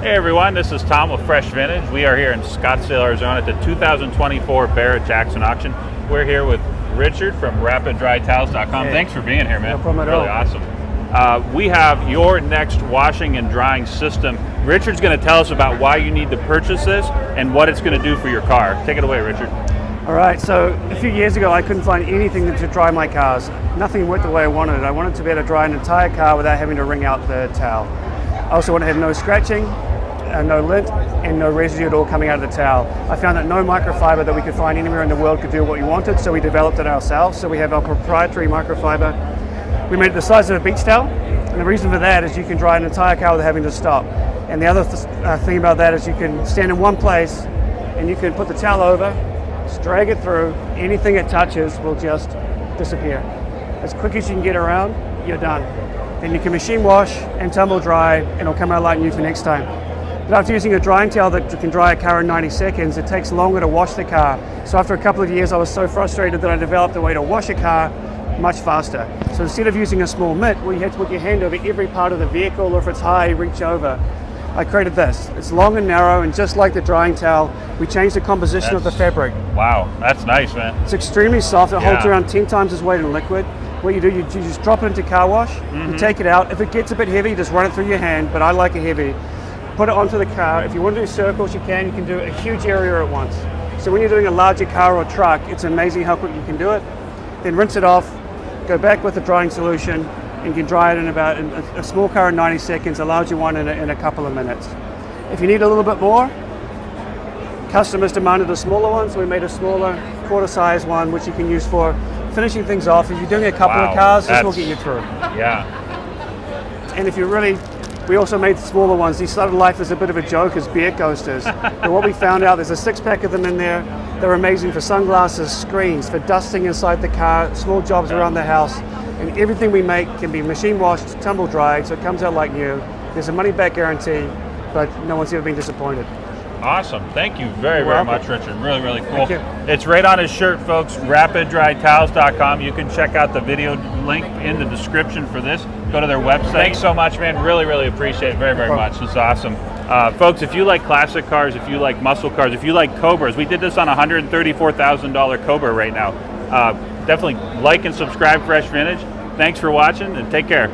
Hey everyone, this is Tom with Fresh Vintage. We are here in Scottsdale, Arizona at the 2024 Barrett-Jackson auction. We're here with Richard from RapidDryTowels.com. Hey. Thanks for being here, man. No problem at really all. awesome. We have your next washing and drying system. Richard's going to tell us about why you need to purchase this and what it's going to do for your car. Take it away, Richard. All right, so a few years ago I couldn't find anything to dry my cars. Nothing worked the way I wanted it. I wanted to be able to dry an entire car without having to wring out the towel. I also want to have no scratching, no lint, and no residue at all coming out of the towel. I found that no microfiber that we could find anywhere in the world could do what we wanted, so we developed it ourselves. So we have our proprietary microfiber. We made it the size of a beach towel, and the reason for that is you can dry an entire car without having to stop. And the other thing about that is you can stand in one place, and you can put the towel over, just drag it through, anything it touches will just disappear. As quick as you can get around, you're done. Then you can machine wash and tumble dry, and it'll come out like new for next time. But after using a drying towel that can dry a car in 90 seconds, it takes longer to wash the car. So after a couple of years, I was so frustrated that I developed a way to wash a car much faster. So instead of using a small mitt where you have to put your hand over every part of the vehicle, or if it's high, reach over, I created this. It's long and narrow, and just like the drying towel, we changed the composition of the fabric. Wow, that's nice, man. It's extremely soft. It holds around 10 times its weight in liquid. What you do, you just drop it into car wash, you take it out. If it gets a bit heavy, just run it through your hand, but I like it heavy. Put it onto the car. If you want to do circles, you can do a huge area at once. So when you're doing a larger car or truck, it's amazing how quick you can do it. Then rinse it off, go back with the drying solution, and you can dry it in about a small car in 90 seconds, a larger one in a couple of minutes. If you need a little bit more, customers demanded a smaller one, so we made a smaller quarter-size one, which you can use for finishing things off. If you're doing a couple of cars, this will get you through. Yeah. And if you really, we also made smaller ones. These started life as a bit of a joke as beer coasters. But what we found out, there's a 6-pack of them in there. They're amazing for sunglasses, screens, for dusting inside the car, small jobs around the house. And everything we make can be machine washed, tumble dried, so it comes out like new. There's a money back guarantee, but no one's ever been disappointed. Awesome. Thank you very much, Richard. Really, really cool. Thank you. It's right on his shirt, folks. RapidDryTowels.com. You can check out the video link in the description for this. Go to their website. Thanks so much, man. Really, really appreciate it very, very much. It's awesome. Folks, if you like classic cars, if you like muscle cars, if you like Cobras, we did this on a $134,000 Cobra right now. Definitely like and subscribe Fresh Vintage. Thanks for watching, and take care.